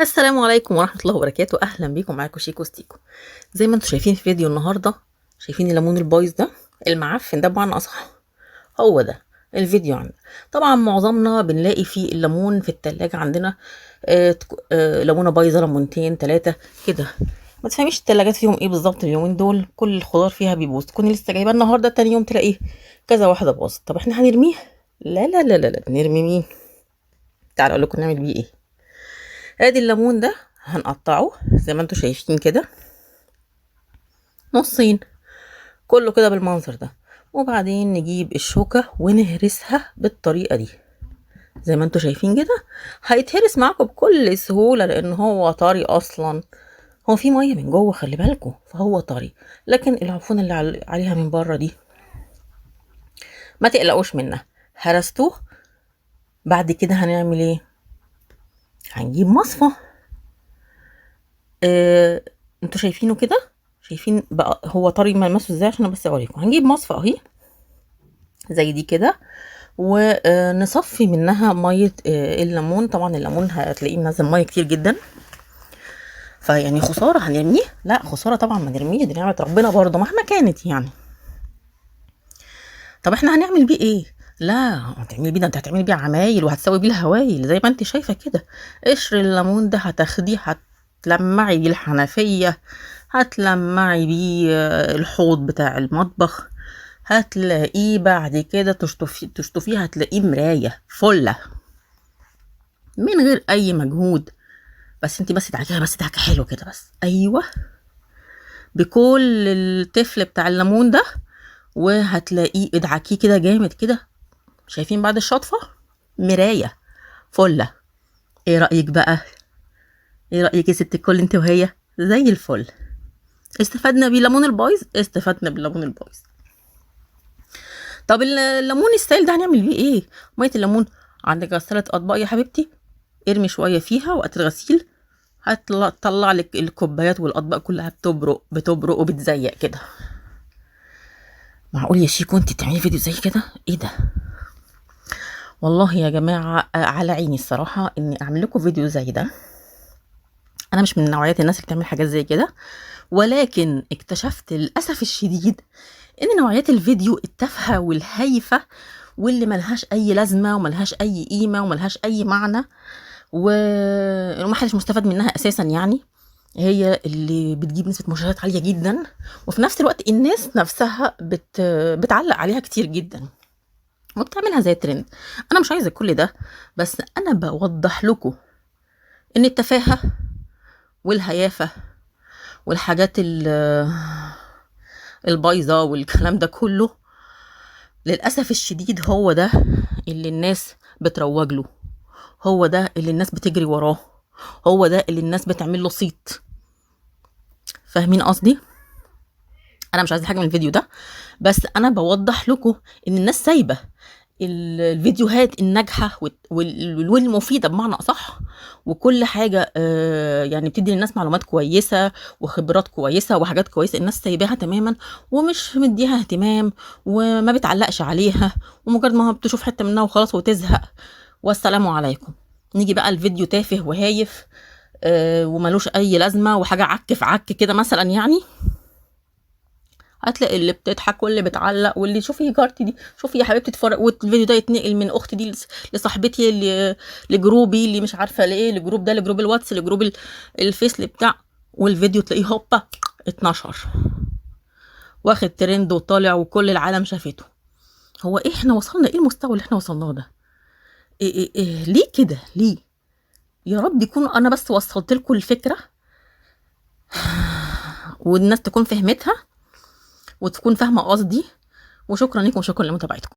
السلام عليكم ورحمة الله وبركاته. أهلا بيكم، معاكم شيكو ستيكو. زي ما انتم شايفين في فيديو النهاردة، شايفين الليمون البايظ ده، المعفن ده بمعنى أصح، هو ده الفيديو عندنا. طبعا معظمنا بنلاقي فيه الليمون في التلاجة عندنا ليمونة بايظة، ليمونتين تلاتة كده، ما تفهميش التلاجات فيهم ايه بالظبط. اليومين دول كل الخضار فيها بيبوظ، تكوني لسه جايباه النهارده تاني يوم تلاقيه كذا واحدة باظت. طب احنا هنرميه؟ لا لا لا لا لا، نرمي مين؟ تعالوا اقول لكم نعمل بيه ايه. ادي الليمون ده هنقطعه زي ما انتم شايفين كده نصين، كله كده بالمنظر ده، وبعدين نجيب الشوكة ونهرسها بالطريقة دي زي ما انتم شايفين كده. هيتهرس معاكم بكل سهولة لان هو طري اصلا، هو في مية من جوه خلي بالكم، فهو طري. لكن العفونة اللي عليها من بره دي ما تقلقوش منها، هرستوه. بعد كده هنعمل ايه؟ هنجيب مصفى. انتوا شايفينه كده، شايفين بقى هو طري ملمسه ازاي؟ عشان بس اوريكم. هنجيب مصفى اهي زي دي كده، ونصفي منها ميه الليمون. طبعا الليمون هتلاقيه منزل ميه كتير جدا، فيعني خساره هنرميه؟ لا خساره طبعا ما نرميه، دي نعمه ربنا برضه مهما كانت يعني. طب احنا هنعمل بيه ايه؟ لا هتعملي بيه ده، انت هتعملي بيه عمايل وهتسوي بيه الهوايل زي ما انت شايفه كده. قشر الليمون ده هتاخديه هتلمعي بيه الحنفيه، هتلمعي بيه الحوض بتاع المطبخ، هتلاقيه بعد كده تشطفيه هتلاقيه مراية فلة من غير اي مجهود. بس انت بس ادعكيها، بس ادعكي حلو كده بس، ايوه، بكل التفل بتاع الليمون ده، وهتلاقيه ادعكيه كده جامد كده. شايفين بعد الشطفة مراية فلة؟ ايه رأيك بقى؟ ايه رأيك يا ست الكل؟ انت وهي زي الفل. استفدنا بالليمون البايظ، استفدنا بالليمون البايظ. طب الليمون السائل ده هنعمل بيه ايه؟ ميه الليمون عندك غسالة اطباق يا حبيبتي، ارمي شويه فيها وقت الغسيل هتطلع لك الكوبايات والاطباق كلها بتبرق وبتزيق كده. معقول يا شيكو انت تعملي فيديو زي كده؟ ايه ده؟ والله يا جماعه على عيني الصراحه اني اعمل لكم فيديو زي ده. انا مش من نوعيات الناس اللي بتعمل حاجات زي كده، ولكن اكتشفت للاسف الشديد ان نوعيات الفيديو التافهه والهايفه واللي ملهاش اي لازمه وملهاش اي قيمه وملهاش اي معنى ومحدش مستفاد منها اساسا، يعني هي اللي بتجيب نسبه مشاهدات عاليه جدا، وفي نفس الوقت الناس نفسها بتعلق عليها كتير جدا وبتعملها زي ترند. انا مش عايزه كل ده، بس انا بوضح لكم ان التفاهه والهيافه والحاجات البايظه والكلام ده كله للاسف الشديد هو ده اللي الناس بتروج له، هو ده اللي الناس بتجري وراه، هو ده اللي الناس بتعمل له صيت. فاهمين قصدي؟ انا مش عايزه حاجه من الفيديو ده، بس انا بوضح لكم ان الناس سايبه الفيديوهات الناجحه والمفيده بمعنى اصح، وكل حاجه يعني بتدي للناس معلومات كويسه وخبرات كويسه وحاجات كويسه، الناس سايباها تماما ومش مديها اهتمام وما بتعلقش عليها، ومجرد ما بتشوف حته منها وخلاص وتزهق والسلام عليكم. نيجي بقى الفيديو تافه وهايف وملوش اي لازمه وحاجه عك في عك كده مثلا، يعني هتلاقي اللي بتضحك واللي بتعلق واللي شوفي جارتي دي، شوفي يا حبيبتي اتفرج، والفيديو ده يتنقل من اختي دي لصاحبتي لجروبي اللي مش عارفه لايه، لجروب ده، لجروب الواتس، لجروب الفيس اللي بتاع، والفيديو تلاقيه هوبا اتنشر واخد ترند وطالع وكل العالم شافته. هو ايه احنا وصلنا؟ ايه المستوى اللي احنا وصلناه ده؟ إيه ليه كده؟ ليه؟ يا رب يكون انا بس وصلت لكم الفكره والناس تكون فهمتها وتكون فاهمه قصدي، وشكرا لكم وشكرا لمتابعتكم.